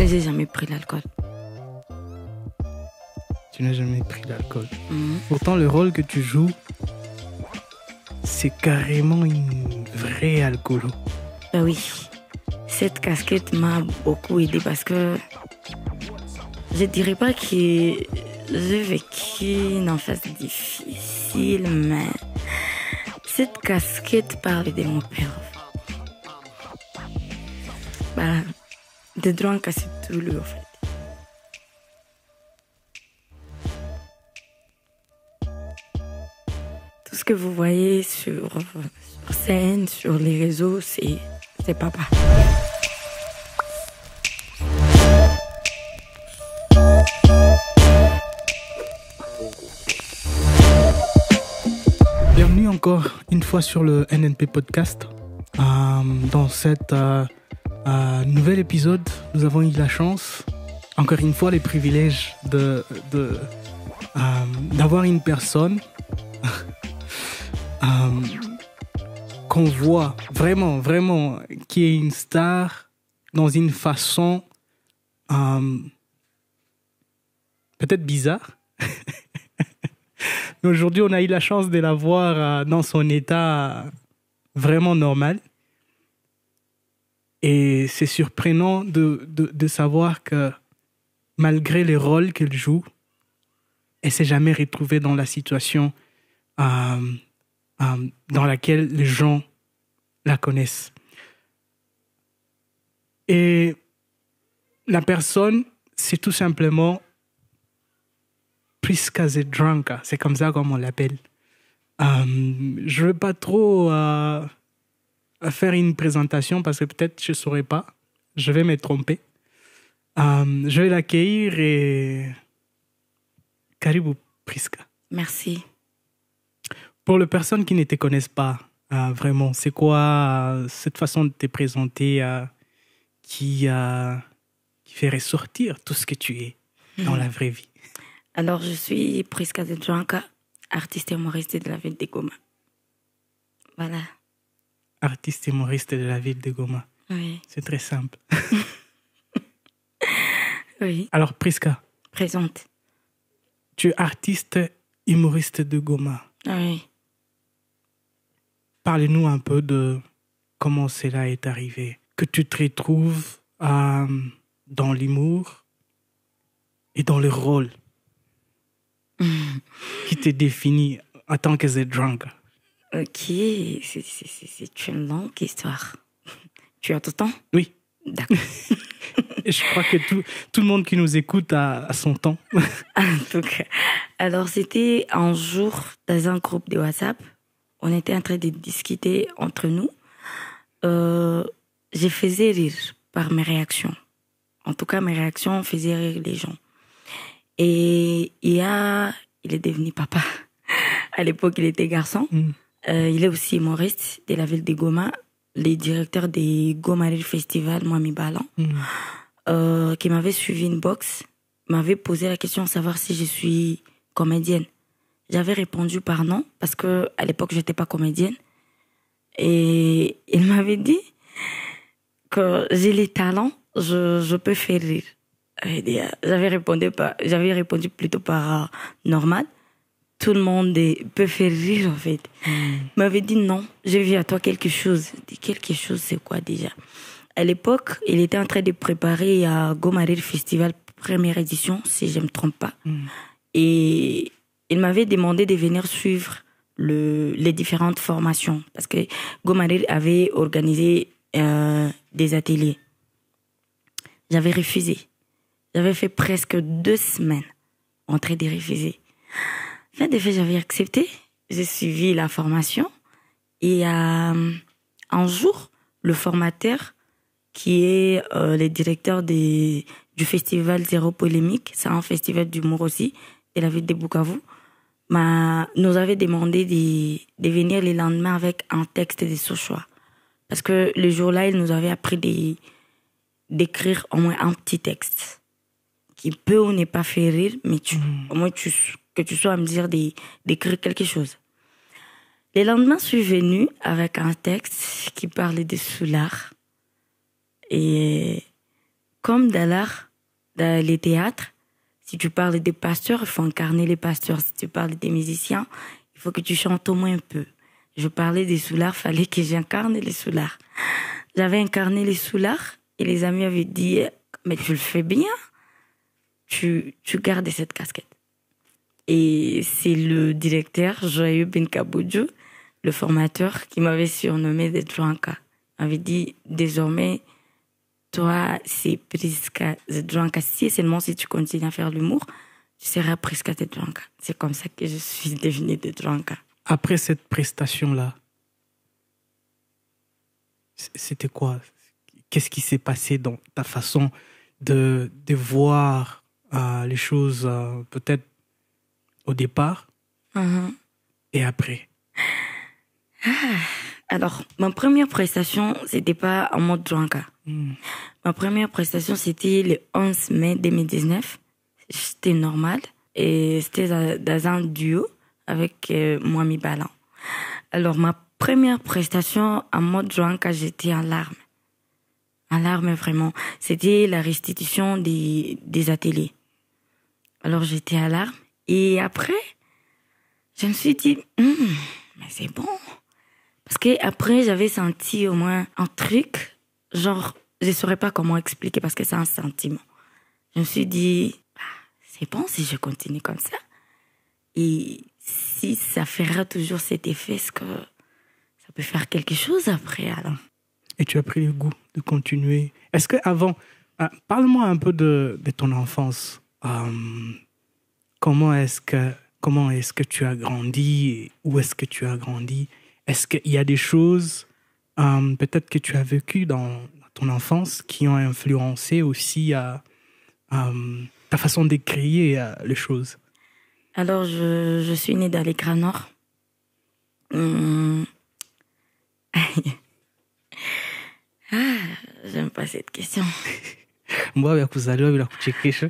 J'ai jamais pris l'alcool. Tu n'as jamais pris d'alcool. Pourtant, le rôle que tu joues, c'est carrément une vraie alcoolo. Ben oui, cette casquette m'a beaucoup aidé parce que je dirais pas que j'ai vécu une enfance difficile, mais cette casquette parle de mon père. Ben, de drunk à tout lui, en fait. Tout ce que vous voyez sur scène, sur les réseaux, c'est papa. Bienvenue encore une fois sur le NNP Podcast. Dans cet nouvel épisode, nous avons eu la chance, encore une fois, les privilèges d'avoir une personne qu'on voit vraiment, qui est une star dans une façon peut-être bizarre. Mais aujourd'hui, on a eu la chance de la voir dans son état vraiment normal. Et c'est surprenant de savoir que malgré les rôles qu'elle joue, elle ne s'est jamais retrouvée dans la situation dans laquelle les gens la connaissent. Et la personne, c'est tout simplement Priska the Drunka. C'est comme ça qu'on l'appelle. Je ne veux pas trop faire une présentation parce que peut-être je ne saurais pas. Je vais me tromper. Je vais l'accueillir et... Karibu, Priska. Merci. Pour les personnes qui ne te connaissent pas, vraiment, c'est quoi cette façon de te présenter qui fait ressortir tout ce que tu es dans la vraie vie? Alors, je suis Priska the Drunka, artiste et humoriste de la ville de Goma. Voilà. Artiste et humoriste de la ville de Goma. Oui. C'est très simple. Oui. Alors, Priska. Présente. Tu es artiste humoriste de Goma. Oui. Parle-nous un peu de comment cela est arrivé. Que tu te retrouves dans l'humour et dans le rôle qui te définit en tant que The Drunk. Ok, c'est une longue histoire. Tu as tout le temps? Oui. D'accord. Et je crois que tout le monde qui nous écoute a son temps. En tout cas, alors c'était un jour dans un groupe de WhatsApp. On était en train de discuter entre nous. Je faisais rire par mes réactions. En tout cas, mes réactions faisaient rire les gens. Et il est devenu papa. À l'époque, il était garçon. Il est aussi humoriste de la ville de Goma, le directeur des Goma Rire Festival, Mwami Balan, qui m'avait suivi une box, m'avait posé la question de savoir si je suis comédienne. J'avais répondu par non, parce que à l'époque, je n'étais pas comédienne. Et il m'avait dit que j'ai les talents, je peux faire rire. J'avais répondu plutôt par normal. Tout le monde peut faire rire, en fait. Il m'avait dit non, j'ai vu à toi quelque chose. Je dis, quelque chose, c'est quoi déjà? À l'époque, il était en train de préparer à Goma Rire Festival, première édition, si je ne me trompe pas. Et il m'avait demandé de venir suivre les différentes formations. Parce que Goma Rire avait organisé des ateliers. J'avais refusé. J'avais fait presque 2 semaines en train de refuser. Fin de fait, j'avais accepté. J'ai suivi la formation. Et un jour, le formateur, qui est le directeur du festival Zéro Polémique, c'est un festival d'humour aussi, de la ville de Bukavu, nous avait demandé de venir le lendemain avec un texte de ce choix. Parce que le jour-là, il nous avait appris d'écrire au moins un petit texte qui peut ou n'est pas faire rire, mais au moins que tu sois à me dire d'écrire quelque chose. Le lendemain, je suis venue avec un texte qui parlait de Soulard. Et comme dans l'art, dans les théâtres, si tu parles des pasteurs, il faut incarner les pasteurs. Si tu parles des musiciens, il faut que tu chantes au moins un peu. Je parlais des soulards, fallait que j'incarne les soulards. J'avais incarné les soulards et les amis avaient dit « Mais tu le fais bien, tu gardes cette casquette. » Et c'est le directeur, Joyeux Benkaboudjou, le formateur, qui m'avait surnommé The Dranka. Il m'avait dit « Désormais, toi, c'est Priska The Dranka. Si seulement si tu continues à faire l'humour, tu seras Priska The Dranka. » C'est comme ça que je suis devenue The Dranka. Après cette prestation-là, c'était quoi? Qu'est-ce qui s'est passé dans ta façon de voir les choses peut-être au départ et après? Alors, ma première prestation, c'était pas en mode Dranka. Ma première prestation, c'était le 11 mai 2019. C'était normal. Et c'était dans un duo avec Moami Balan. Alors, ma première prestation en mode Dranka, j'étais en larmes. En larmes, vraiment. C'était la restitution des ateliers. Alors, j'étais en larmes. Et après, je me suis dit, mais c'est bon. Parce que après, j'avais senti au moins un truc, genre, je ne saurais pas comment expliquer parce que c'est un sentiment. Je me suis dit, c'est bon si je continue comme ça. Et si ça fera toujours cet effet, est-ce que ça peut faire quelque chose après, alors? Et tu as pris le goût de continuer. Est-ce que avant, parle-moi un peu de ton enfance. Comment est-ce que tu as grandi et où est-ce que tu as grandi? Est-ce qu'il y a des choses peut-être que tu as vécues dans ton enfance qui ont influencé aussi ta façon d'écrire les choses? Alors, je suis née dans les Grands Nord. J'aime pas cette question. Moi, je suis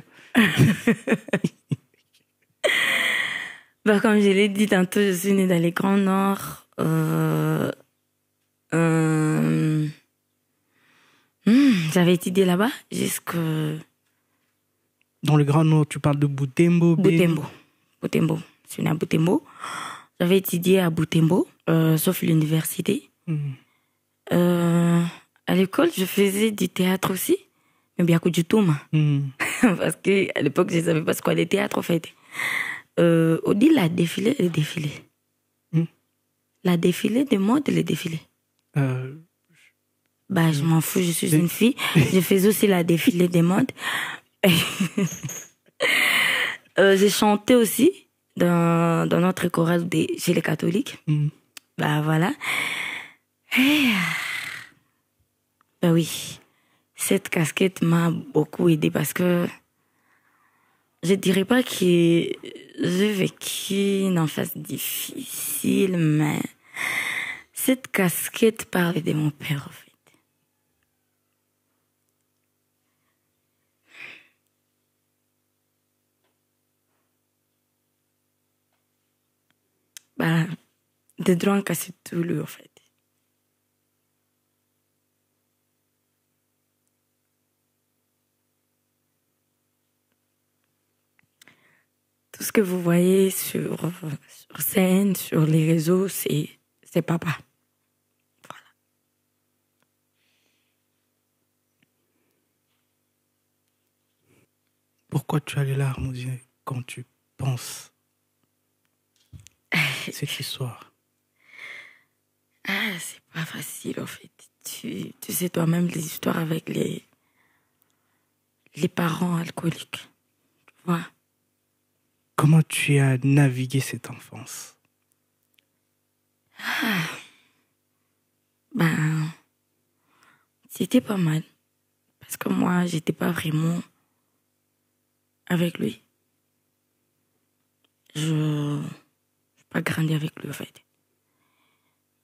comme je l'ai dit tantôt, je suis née dans les Grands Nord. J'avais étudié là-bas jusque... Dans le Grand Nord, tu parles de Butembo? Butembo. Je suis née à Butembo. J'avais étudié à Butembo, sauf l'université. À l'école, je faisais du théâtre aussi, mais bien que du tout, parce qu'à l'époque, je ne savais pas ce qu'est le théâtre, en fait. On dit la défilé, le défilé. La défilé de mode, le défilé. Je m'en fous, je suis une fille. Je faisais aussi la défilé des modes. J'ai chanté aussi dans notre chorale chez les catholiques. Voilà. Oui, cette casquette m'a beaucoup aidée parce que je dirais pas que j'ai vécu une enfance difficile, mais cette casquette parlait de mon père, en fait. Des droits cassés tout le, en fait. Tout ce que vous voyez sur scène, sur les réseaux, c'est papa. Voilà. Pourquoi tu as les larmes aux yeux quand tu penses cette histoire? C'est pas facile, en fait. Tu sais toi-même les histoires avec les parents alcooliques. Tu vois? Comment tu as navigué cette enfance? C'était pas mal. Parce que moi, j'étais pas vraiment avec lui. Je n'ai pas grandi avec lui, en fait.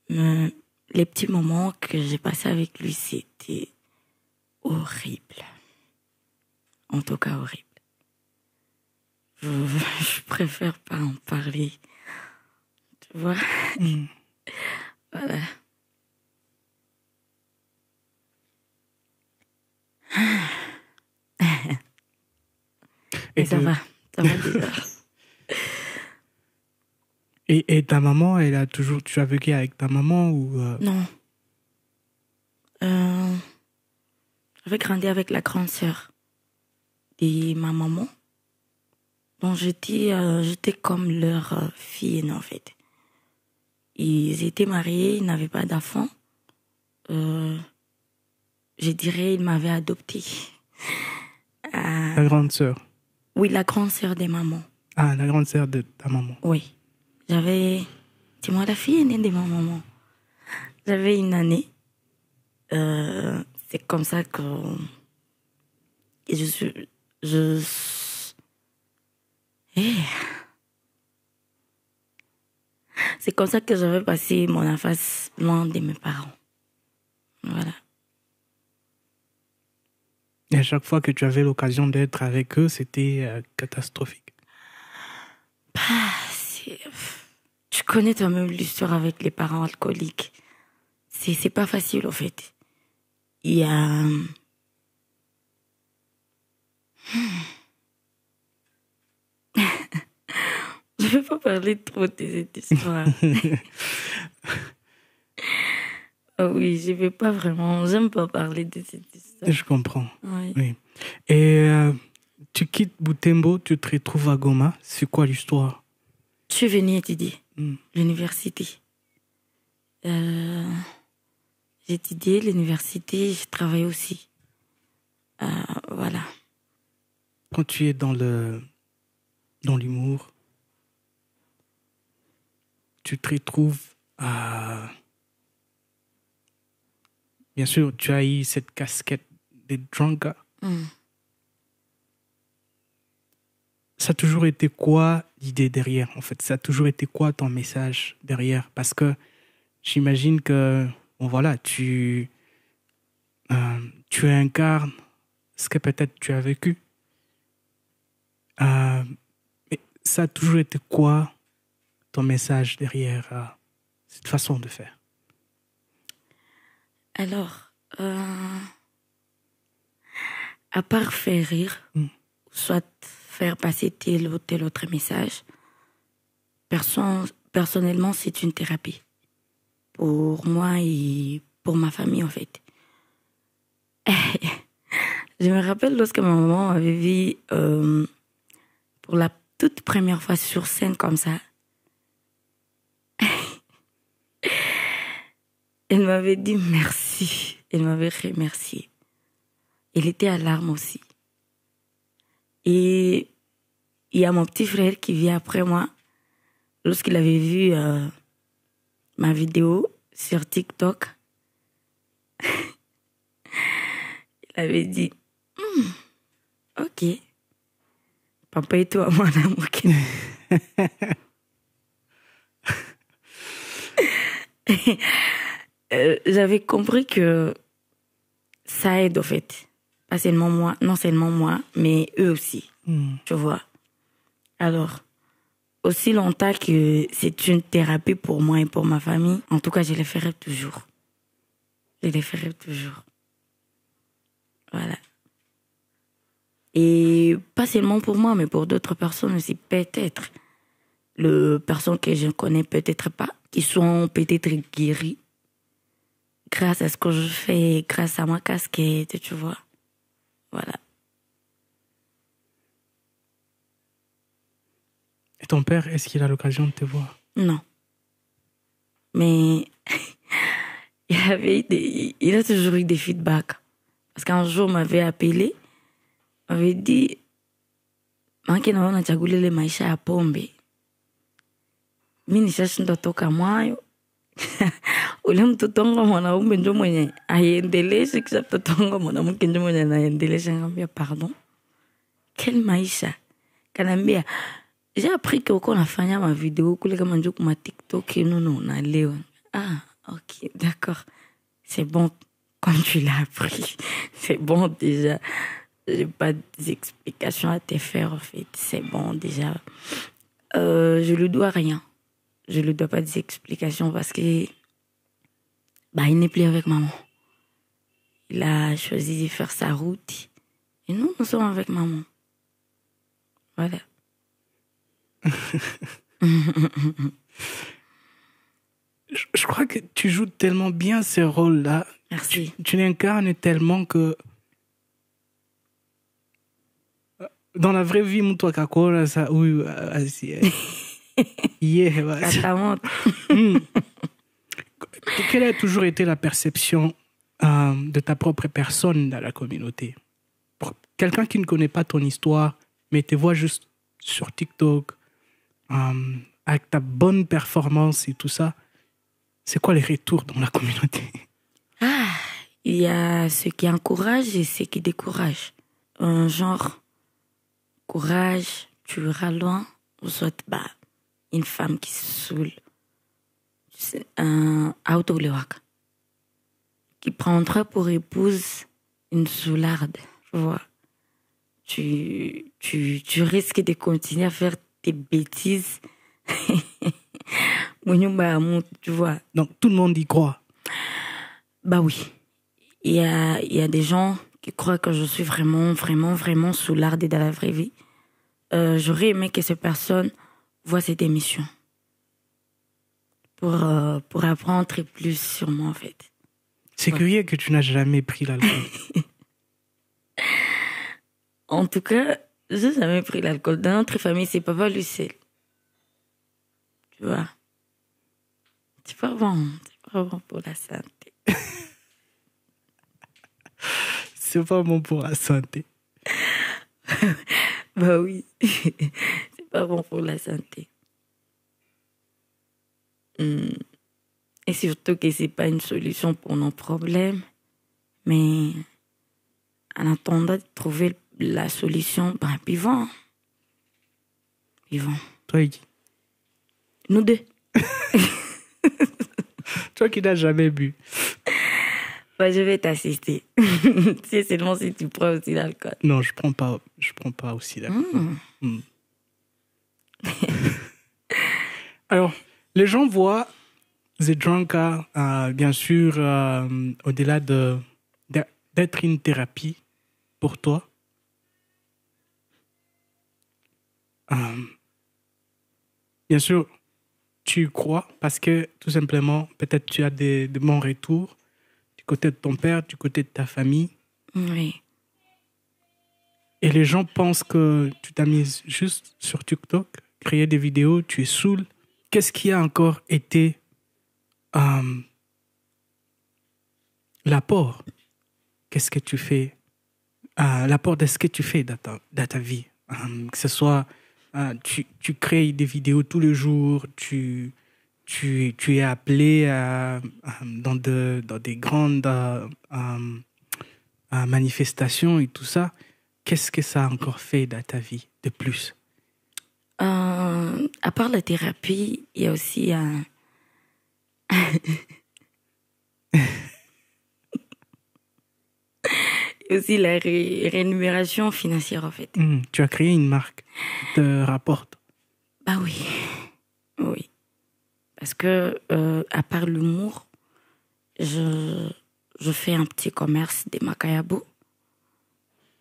Mais les petits moments que j'ai passés avec lui, c'était horrible. En tout cas, horrible. Je préfère pas en parler. Tu vois? Voilà. Et ça va déjà. Et ta maman, tu as vécu avec ta maman ou Non. J'avais grandi avec la grande sœur de ma maman. Donc j'étais comme leur fille, en fait. Ils étaient mariés, ils n'avaient pas d'enfants. Je dirais, ils m'avaient adoptée. La grande sœur? Oui, la grande sœur des mamans. Ah, la grande sœur de ta maman. Oui. C'est moi la fille aînée de ma maman. J'avais une année. C'est comme ça que c'est comme ça que j'avais passé mon enfance loin de mes parents. Voilà. Et à chaque fois que tu avais l'occasion d'être avec eux, c'était catastrophique. Tu connais toi-même l'histoire avec les parents alcooliques. C'est pas facile, en fait. Il y a... Je vais pas parler trop de cette histoire. Oh oui, je vais pas vraiment... J'aime pas parler de cette histoire. Je comprends. Oui. Oui. Et tu quittes Butembo, tu te retrouves à Goma. C'est quoi l'histoire? Je suis venue étudier l'université. J'ai étudié l'université, j'ai travaillé aussi. Voilà. Quand tu es dans l'humour, tu te retrouves à... Bien sûr, tu as eu cette casquette des drunkards. Ça a toujours été quoi l'idée derrière, en fait? Ça a toujours été quoi ton message derrière? Parce que j'imagine que, bon voilà, tu incarnes ce que peut-être tu as vécu. Mais ça a toujours été quoi ton message derrière cette façon de faire? Alors, à part faire rire, soit faire passer tel ou tel autre message, personnellement, c'est une thérapie. Pour moi et pour ma famille, en fait. Je me rappelle lorsque ma maman m'avait vu pour la toute première fois sur scène comme ça. Elle m'avait dit merci. Elle m'avait remercié. Elle était à larmes aussi. Et il y a mon petit frère qui vient après moi. Lorsqu'il avait vu ma vidéo sur TikTok, il avait dit ok. Papa et toi, mon amour. J'avais compris que ça aide, au fait. Pas seulement moi, non seulement moi, mais eux aussi. Tu vois. Alors, aussi longtemps que c'est une thérapie pour moi et pour ma famille, en tout cas, je les ferai toujours. Je les ferai toujours. Voilà. Et pas seulement pour moi, mais pour d'autres personnes aussi, peut-être. Les personnes que je ne connais peut-être pas, qui sont peut-être guéries grâce à ce que je fais, grâce à ma casquette, tu vois. Voilà. Et ton père, est-ce qu'il a l'occasion de te voir? Non. Mais il a toujours eu des feedbacks. Parce qu'un jour, il m'avait appelé, il m'avait dit, manke naona chagulile maisha ya pombe. Mimi nishashinda toka mwayo. Ule mtoto wangu mwanaume ndio mwenye aiendeleshe, kisha mtoto wangu mwanamke ndio mwenye anaendelesha. Ngambia pardon. Quel maisha? Kanambia, j'ai appris que uko nafanya ma vidéo kule kama njoo kuma TikTok non unalewa. Ah, OK, d'accord. C'est bon comme tu l'as appris. C'est bon déjà. J'ai pas d'explications à te faire en fait. C'est bon déjà. Je lui dois rien. Je lui dois pas des explications parce que il n'est plus avec maman. Il a choisi de faire sa route. Et nous sommes avec maman. Voilà. Je crois que tu joues tellement bien ces rôles-là. Merci. Tu l'incarnes tellement que dans la vraie vie, moi, toi, Kakora, ça, oui, yeah, Quelle a toujours été la perception de ta propre personne dans la communauté? Pour quelqu'un qui ne connaît pas ton histoire, mais te voit juste sur TikTok, avec ta bonne performance et tout ça, c'est quoi les retours dans la communauté? Il y a ceux qui encouragent et ceux qui découragent. Genre, courage, tu iras loin, ou soit une femme qui se saoule, un autoléwaka, qui prendra pour épouse une soularde, tu vois. Tu risques de continuer à faire tes bêtises. Tu vois. Donc, tout le monde y croit. Bah oui. Il y a des gens qui croient que je suis vraiment, vraiment, vraiment soulardée dans la vraie vie. J'aurais aimé que ces personnes voient cette émission. Pour apprendre plus sur moi, en fait. C'est curieux que tu n'as jamais pris l'alcool. En tout cas, je n'ai jamais pris l'alcool. Dans notre famille, c'est papa Lucille. Tu vois. C'est pas bon pour la santé. C'est pas bon pour la santé. Bah oui. C'est pas bon pour la santé. Et surtout que c'est pas une solution pour nos problèmes. Mais en attendant de trouver la solution, vivons. Vivons. Toi, Iggy. Nous deux. Toi qui n'as jamais bu. Je vais t'assister. C'est seulement si tu prends aussi l'alcool. Non, je prends pas aussi l'alcool. Alors, les gens voient Zedranka, bien sûr, au-delà d'être une thérapie pour toi. Bien sûr, tu crois parce que, tout simplement, peut-être tu as de bons retours du côté de ton père, du côté de ta famille. Oui. Et les gens pensent que tu t'as mise juste sur TikTok, créer des vidéos, tu es saoul. Qu'est-ce qui a encore été l'apport? Qu'est-ce que tu fais? L'apport de ce que tu fais dans ta vie. Que ce soit, tu crées des vidéos tous les jours, tu es appelé dans des grandes manifestations et tout ça. Qu'est-ce que ça a encore fait dans ta vie de plus? À part la thérapie, il y a aussi et aussi la rémunération financière, en fait. Tu as créé une marque qui te rapporte. Bah oui. Oui. Parce que, à part l'humour, je fais un petit commerce des makayabo.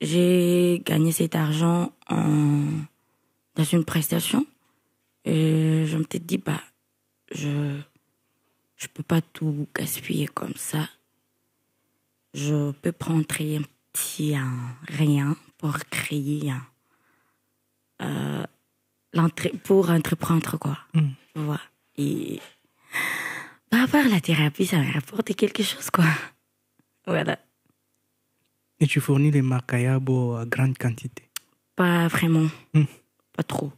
J'ai gagné cet argent dans une prestation. Et je me suis dit, je peux pas tout gaspiller comme ça. Je peux prendre un petit rien pour créer pour entreprendre, quoi. Tu vois. Et à part la thérapie, ça me rapporte quelque chose, quoi. Voilà. Et tu fournis les makayabo à grande quantité? Pas vraiment. Pas trop.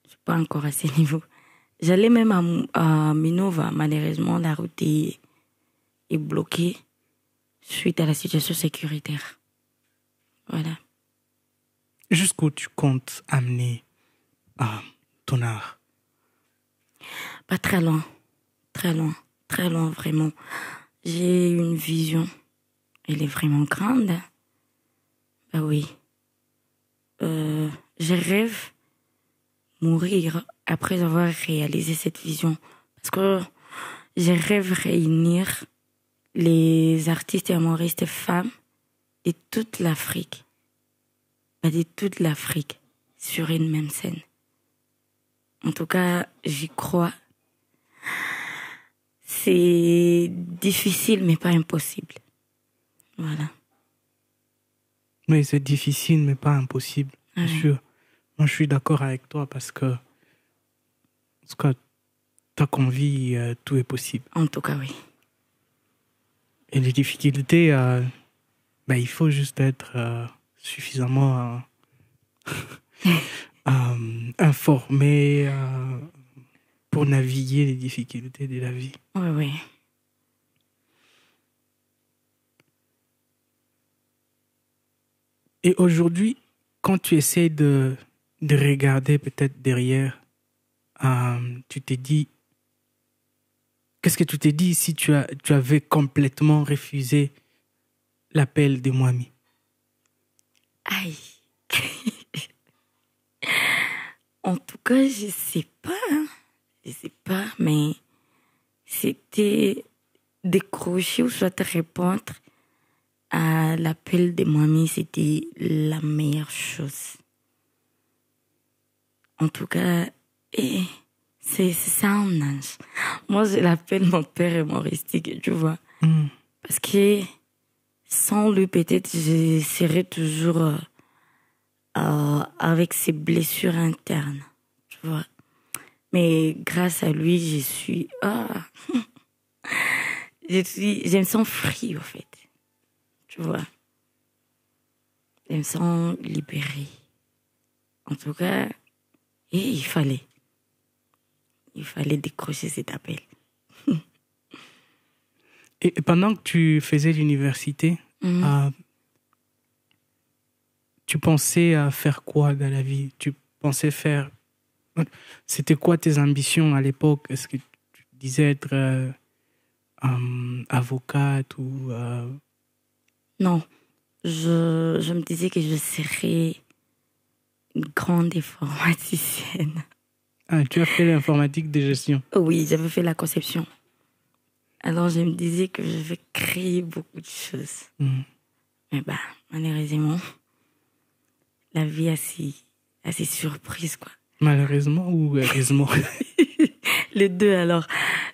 Je suis pas encore à ce niveau. J'allais même à Minova. Malheureusement, la route est bloquée suite à la situation sécuritaire. Voilà. Jusqu'où tu comptes amener ton art? Pas très loin. Très loin. Très loin, vraiment. J'ai une vision. Elle est vraiment grande. Bah oui. Je rêve mourir après avoir réalisé cette vision. Parce que je rêve réunir les artistes et humoristes femmes de toute l'Afrique. De toute l'Afrique. sur une même scène. En tout cas, j'y crois. C'est difficile, mais pas impossible. Voilà. Oui, c'est difficile, mais pas impossible, bien sûr. Moi, je suis d'accord avec toi parce que tant qu'on vit, tout est possible. En tout cas, oui. Et les difficultés, il faut juste être suffisamment informé pour naviguer les difficultés de la vie. Oui, oui. Et aujourd'hui, quand tu essaies de regarder peut-être derrière, tu t'es dit, qu'est-ce que tu t'es dit si tu avais complètement refusé l'appel de Mwami? Aïe. En tout cas, je sais pas. Je sais pas, mais c'était décrocher ou soit répondre à l'appel de Mwami, c'était la meilleure chose. En tout cas, c'est ça un ange. Moi, je l'appelle mon père humoristique, tu vois. Parce que sans lui, peut-être, je serais toujours avec ses blessures internes, tu vois. Mais grâce à lui, je me sens free, en fait. Tu vois. Je me sens libérée. En tout cas, il fallait décrocher cet appel. Et pendant que tu faisais l'université, tu pensais à faire quoi dans la vie? Tu pensais faire... C'était quoi tes ambitions à l'époque? Est-ce que tu disais être avocate ou... Non, je me disais que je serais une grande informaticienne. Ah, tu as fait l'informatique de gestion? Oui, j'avais fait la conception. Alors je me disais que je vais créer beaucoup de choses. Mais malheureusement, la vie a ses surprises, quoi. Malheureusement ou heureusement? Les deux, alors.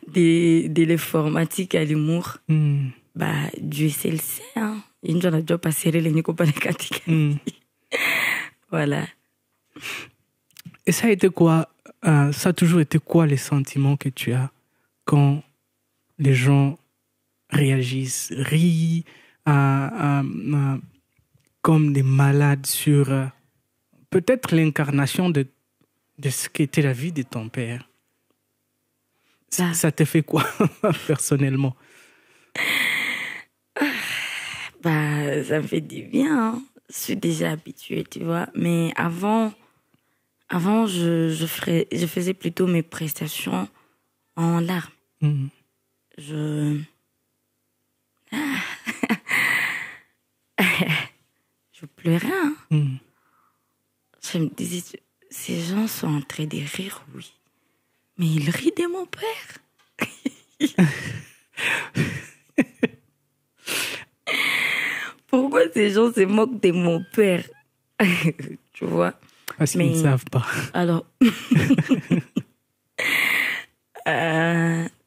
De l'informatique à l'humour. Dieu sait le sait, hein. Une journée, je passerai les Nicopanekatika. Voilà. Et ça a été quoi? Ça a toujours été quoi les sentiments que tu as quand les gens réagissent, rient comme des malades sur peut-être l'incarnation de ce qu'était la vie de ton père? Ça te fait quoi personnellement? Ça me fait du bien, hein. Je suis déjà habituée, tu vois. Mais avant je faisais plutôt mes prestations en larmes. Je pleurais, hein. Je me disais, ces gens sont en train de rire, oui. Mais ils rient de mon père. Pourquoi ces gens se moquent de mon père? Tu vois? Parce qu'ils ne savent pas. Alors,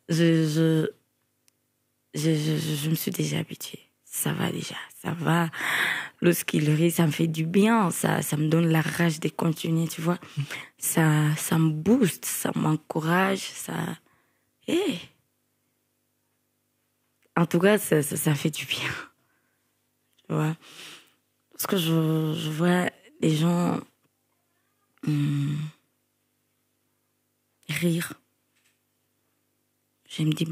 je me suis déjà habituée. Ça va déjà, ça va. Lorsqu'il rit, ça me fait du bien. Ça me donne la rage de continuer, tu vois. Ça me booste, ça m'encourage, ça... En tout cas, ça fait du bien. Tu vois. Parce que je vois les gens rire. Je me dis,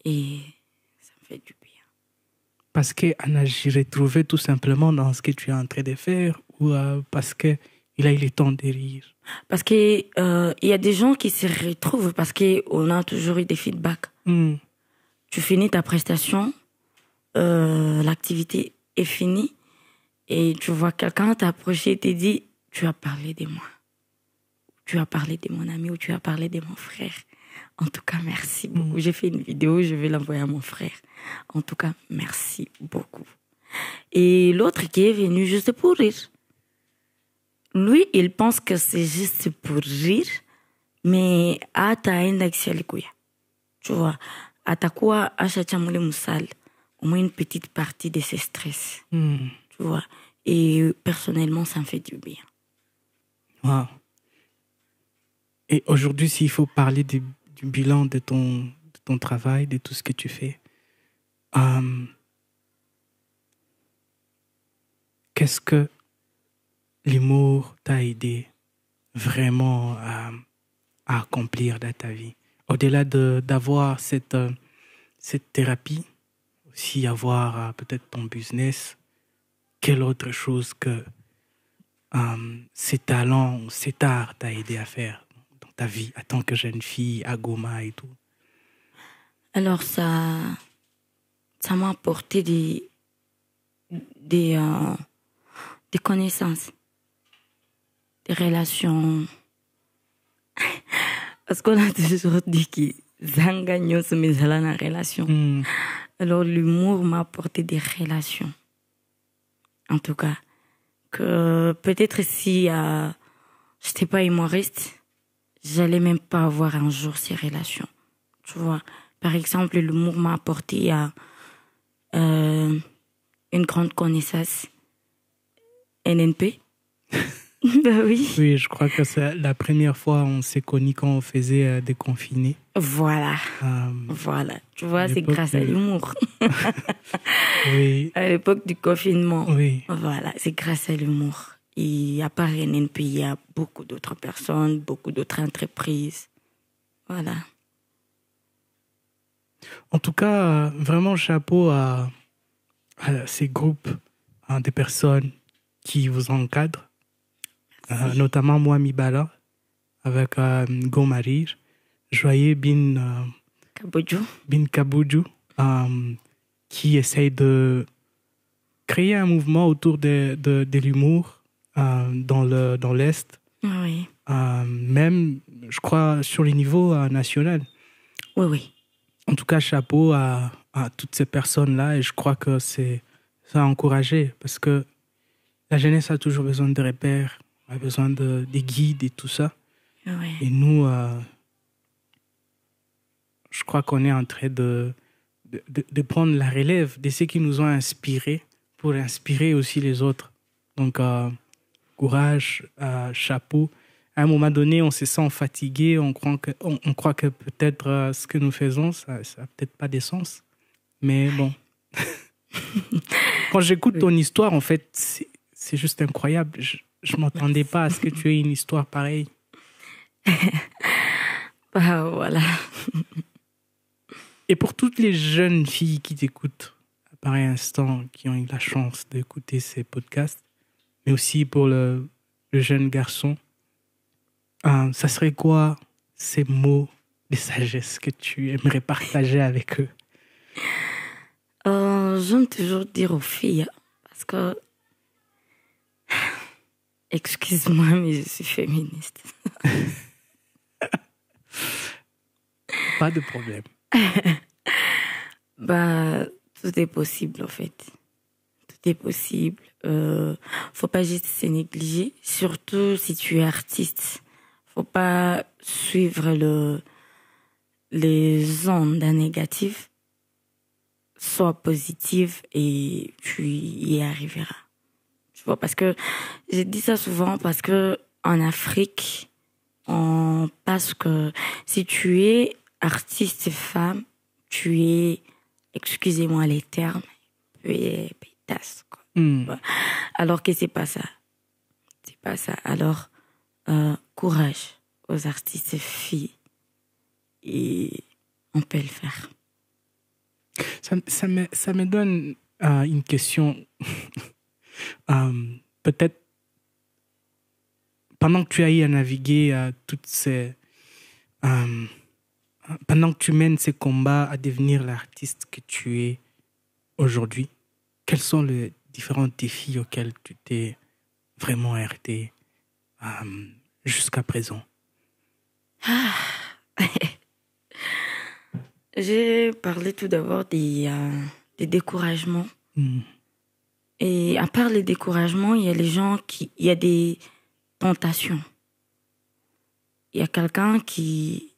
et ça me fait du bien. Parce qu'Anna, j'y retrouvé tout simplement dans ce que tu es en train de faire ou parce qu'il a eu le temps de rire? Parce qu'il y a des gens qui se retrouvent parce qu'on a toujours eu des feedbacks. Tu finis ta prestation, l'activité est finie et tu vois quelqu'un t'approcher et te dit, tu as parlé de moi. Tu as parlé de mon ami ou tu as parlé de mon frère. En tout cas, merci beaucoup. J'ai fait une vidéo, je vais l'envoyer à mon frère. En tout cas, merci beaucoup. Et l'autre qui est venu juste pour rire. Lui, il pense que c'est juste pour rire, mais ataenda kishalikuya. Tu vois, atakuwa ashachamule musal, au moins une petite partie de ses stress. Tu vois, et personnellement, ça me fait du bien. Wow. Et aujourd'hui, s'il faut parler du bilan de ton travail, de tout ce que tu fais, qu'est-ce que l'humour t'a aidé vraiment à accomplir dans ta vie? Au-delà d'avoir cette thérapie, aussi avoir peut-être ton business, quelle autre chose que ces talents, cet art t'a aidé à faire dans ta vie en tant que jeune fille à Goma et tout? Alors, ça m'a apporté des connaissances, des relations. Parce qu'on a toujours dit que Zangagno se met dans la relation. Alors, l'humour m'a apporté des relations. En tout cas, que peut-être si je n'étais pas humoriste, j'allais même pas avoir un jour ces relations. Tu vois, par exemple, l'humour m'a apporté une grande connaissance NNP. Ben oui. Oui, je crois que c'est la première fois on s'est connus quand on faisait des confinés. Voilà. Voilà. Tu vois, c'est grâce à l'humour. Oui. À l'époque du confinement. Oui. Voilà, c'est grâce à l'humour. Et à part NNP, il y a beaucoup d'autres personnes, beaucoup d'autres entreprises. Voilà. En tout cas, vraiment chapeau à ces groupes de personnes qui vous encadrent. Notamment moi, Mibala, avec Gomarir, Joyeux Bin Kaboudjou, qui essaye de créer un mouvement autour de l'humour dans l'Est. Oui. Même, je crois, sur les niveaux national. Oui, oui. En tout cas, chapeau à toutes ces personnes-là, et je crois que ça a encouragé, parce que la jeunesse a toujours besoin de repères, a besoin des guides et tout ça. Oui. Et nous, je crois qu'on est en train de prendre la relève de ceux qui nous ont inspirés pour inspirer aussi les autres. Donc, courage, chapeau. À un moment donné, on se sent fatigué, on croit que peut-être ce que nous faisons, ça n'a peut-être pas de sens. Mais bon. Quand j'écoute ton histoire, en fait, c'est juste incroyable. Je ne m'attendais pas à ce que tu aies une histoire pareille. Bah, voilà. Et pour toutes les jeunes filles qui t'écoutent à pareil instant, qui ont eu la chance d'écouter ces podcasts, mais aussi pour le jeune garçon, ça serait quoi ces mots de sagesse que tu aimerais partager avec eux? J'aime toujours dire aux filles, parce que excuse-moi, mais je suis féministe. Pas de problème. Bah, tout est possible, en fait. Tout est possible. Faut pas juste se négliger, surtout si tu es artiste. Faut pas suivre les ondes négatives. Sois positive et tu y arriveras. Tu vois, parce que j'ai dit ça souvent parce que en Afrique, on pense que si tu es artiste femme, tu es, excusez-moi les termes, pétasse, quoi. Alors que c'est pas ça. C'est pas ça. Alors, courage aux artistes filles. Et on peut le faire. Ça me donne une question. Peut-être pendant que tu as eu à naviguer toutes ces... pendant que tu mènes ces combats à devenir l'artiste que tu es aujourd'hui, quels sont les différents défis auxquels tu t'es vraiment heurté jusqu'à présent? J'ai parlé tout d'abord des découragements. Et à part les découragements, il y a il y a des tentations. Il y a quelqu'un qui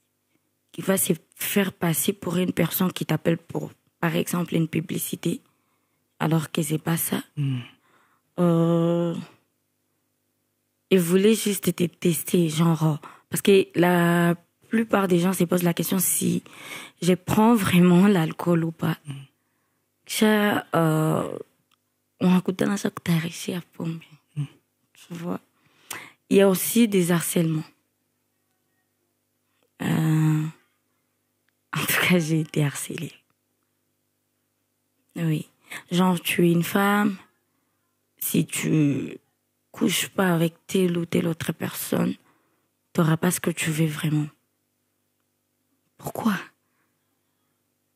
va se faire passer pour une personne qui t'appelle pour, par exemple, une publicité, alors que c'est pas ça. Il voulait juste te tester, genre, parce que la plupart des gens se posent la question si je prends vraiment l'alcool ou pas. On a coûté dans ça que tu as réussi à pomper. Tu vois. Il y a aussi des harcèlements. En tout cas, j'ai été harcelée. Oui. Genre, tu es une femme, si tu couches pas avec telle ou telle autre personne, tu n'auras pas ce que tu veux vraiment. Pourquoi?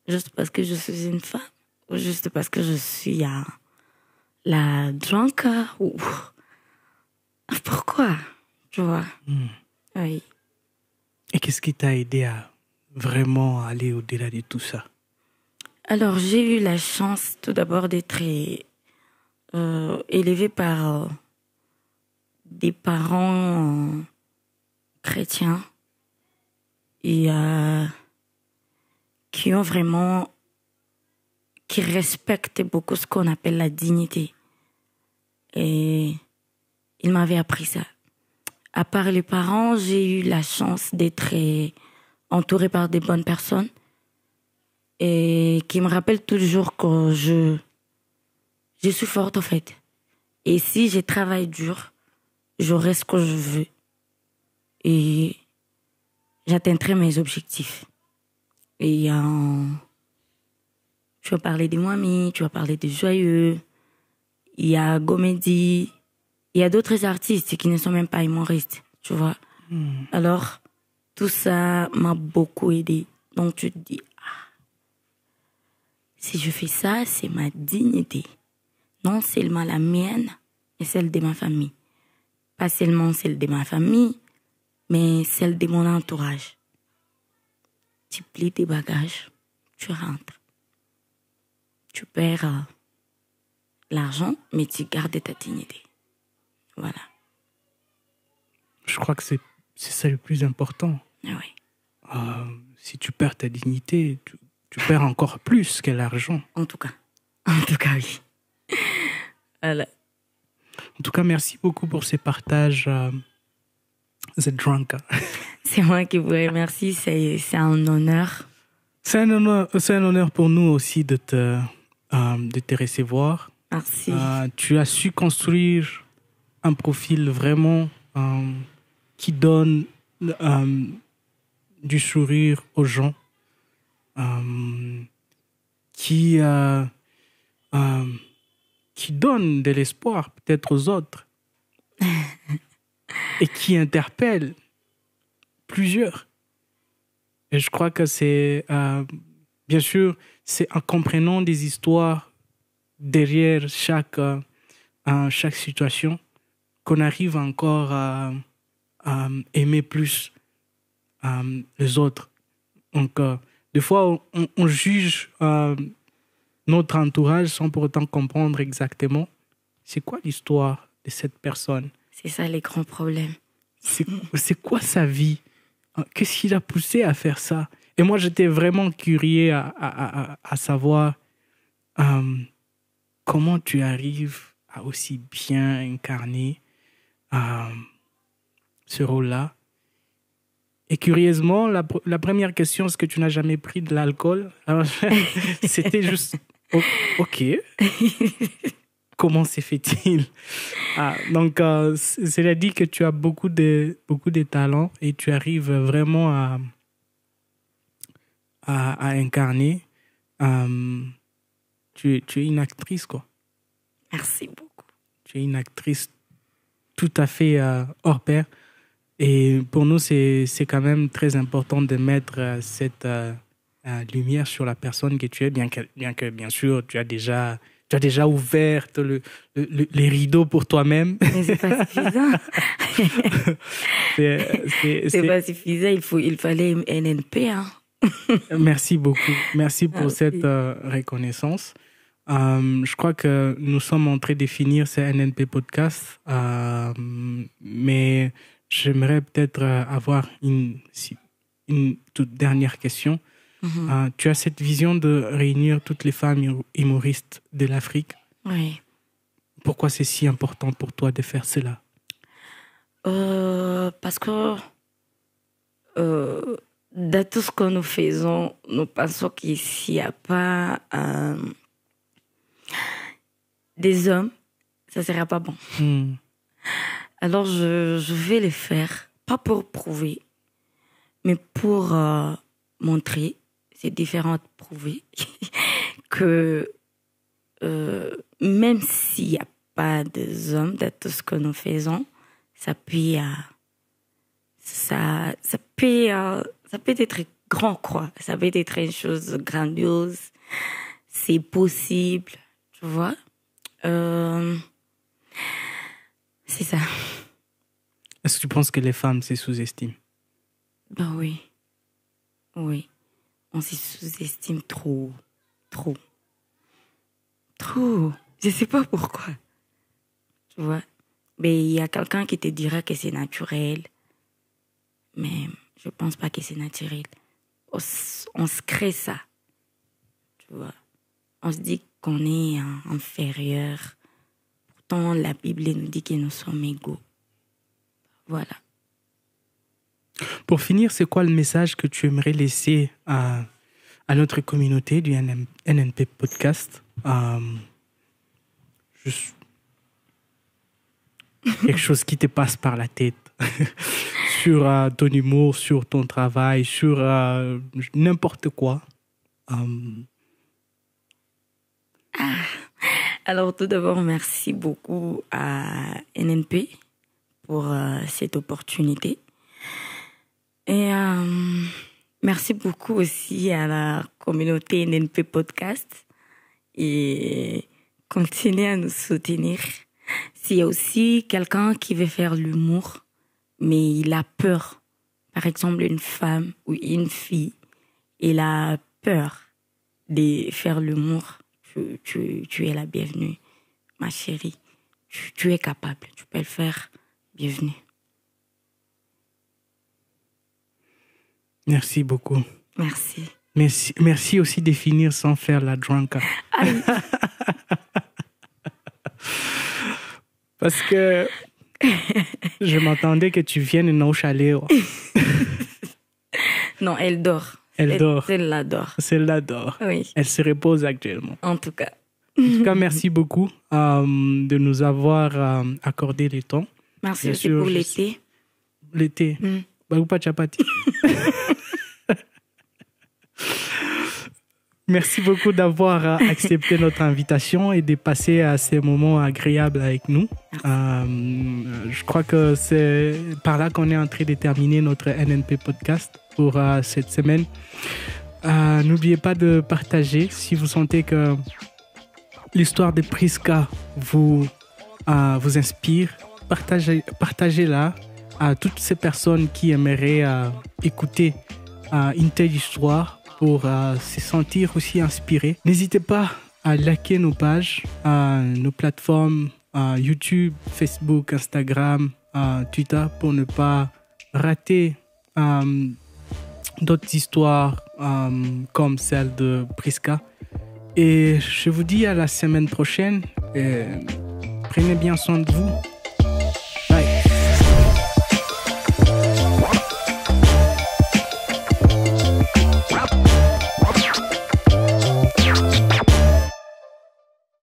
Juste parce que je suis une femme? Ou juste parce que je suis la drunker? Ou... Pourquoi? Tu vois? Oui. Et qu'est-ce qui t'a aidé à vraiment aller au-delà de tout ça? Alors, j'ai eu la chance tout d'abord d'être élevée par des parents chrétiens et qui respectent beaucoup ce qu'on appelle la dignité. Et ils m'avaient appris ça. À part les parents, j'ai eu la chance d'être entourée par des bonnes personnes et qui me rappellent toujours que je suis forte, en fait. Et si je travaille dur, j'aurai ce que je veux et j'atteindrai mes objectifs. Et tu vas parler de Mwami, tu vas parler de Joyeux, il y a Gomedi, il y a d'autres artistes qui ne sont même pas humoristes, tu vois. Alors, tout ça m'a beaucoup aidé. Donc, tu te dis, si je fais ça, c'est ma dignité. Non seulement la mienne, mais celle de ma famille. Pas seulement celle de ma famille, mais celle de mon entourage. Tu plies tes bagages, tu rentres. Tu perds l'argent, mais tu gardes ta dignité. Voilà. Je crois que c'est ça le plus important. Oui. Si tu perds ta dignité, tu perds encore plus que l'argent. En tout cas, oui. Voilà. En tout cas, merci beaucoup pour ces partages, The Drunker. C'est moi qui vous remercie, c'est un honneur. C'est un honneur pour nous aussi de te recevoir. Merci. Tu as su construire un profil vraiment qui donne du sourire aux gens, qui donne de l'espoir peut-être aux autres et qui interpelle plusieurs. Et je crois que c'est, bien sûr, c'est en comprenant des histoires derrière chaque situation qu'on arrive encore à aimer plus les autres. Donc, des fois, on juge notre entourage sans pour autant comprendre exactement c'est quoi l'histoire de cette personne. C'est ça les grands problèmes. C'est quoi sa vie? Qu'est-ce qui l'a poussé à faire ça? Et moi, j'étais vraiment curieux à savoir comment tu arrives à aussi bien incarner ce rôle-là. Et curieusement, la première question, est-ce que tu n'as jamais pris de l'alcool? Alors, c'était juste, ok, comment se fait-il? Donc, cela dit que tu as beaucoup de talents et tu arrives vraiment à incarner. Tu es une actrice, quoi. Merci beaucoup. Tu es une actrice tout à fait hors pair. Et pour nous, c'est quand même très important de mettre cette lumière sur la personne que tu es, bien que bien sûr, tu as déjà ouvert les rideaux pour toi-même. Mais c'est pas suffisant. C'est pas suffisant. Il fallait NNP, hein. Merci beaucoup. Merci pour cette reconnaissance. Je crois que nous sommes en train de finir ce NNP podcast, mais j'aimerais peut-être avoir une toute dernière question. Tu as cette vision de réunir toutes les femmes humoristes de l'Afrique. Oui. Pourquoi c'est si important pour toi de faire cela? Parce que de tout ce que nous faisons, nous pensons qu'ici, il n'y a pas des hommes, ça ne sera pas bon. Alors, je vais les faire, pas pour prouver, mais pour montrer, c'est différent de prouver, que même s'il n'y a pas des hommes, de tout ce que nous faisons, ça peut être grand, quoi. Ça peut être une chose grandiose. C'est possible, tu vois. C'est ça. Est-ce que tu penses que les femmes se sous-estiment? Ben oui. Oui. On se sous-estime trop. Trop. Je sais pas pourquoi. Tu vois. Mais il y a quelqu'un qui te dira que c'est naturel. Mais je pense pas que c'est naturel. On se crée ça. Tu vois. On se dit qu'on est inférieur. Pourtant, la Bible nous dit que nous sommes égaux. Voilà. Pour finir, c'est quoi le message que tu aimerais laisser à notre communauté du NNP Podcast? Juste quelque chose qui te passe par la tête sur ton humour, sur ton travail, sur n'importe quoi. Alors, tout d'abord, merci beaucoup à NNP pour cette opportunité. Et merci beaucoup aussi à la communauté NNP Podcast. Et continuez à nous soutenir. S'il y a aussi quelqu'un qui veut faire l'humour, mais il a peur, par exemple une femme ou une fille, il a peur de faire l'humour, tu es la bienvenue, ma chérie. Tu es capable, tu peux le faire. Bienvenue. Merci beaucoup. Merci. Merci aussi de finir sans faire la drunka. Parce que je m'attendais que tu viennes au chalet. Non, elle dort. Elle dort. Celle-là dort. Celle-là dort. Oui. Elle se repose actuellement. En tout cas. Merci beaucoup de nous avoir accordé le temps. Merci aussi pour l'été. L'été. Baoupa Chapati. Merci beaucoup d'avoir accepté notre invitation et de passer à ces moments agréables avec nous. Je crois que c'est par là qu'on est en train de terminer notre NNP podcast pour cette semaine. N'oubliez pas de partager si vous sentez que l'histoire de Prisca vous inspire. Partagez-la à toutes ces personnes qui aimeraient écouter une telle histoire pour se sentir aussi inspirés. N'hésitez pas à liker nos pages, nos plateformes YouTube, Facebook, Instagram, Twitter pour ne pas rater d'autres histoires comme celle de Prisca. Et je vous dis à la semaine prochaine. Prenez bien soin de vous.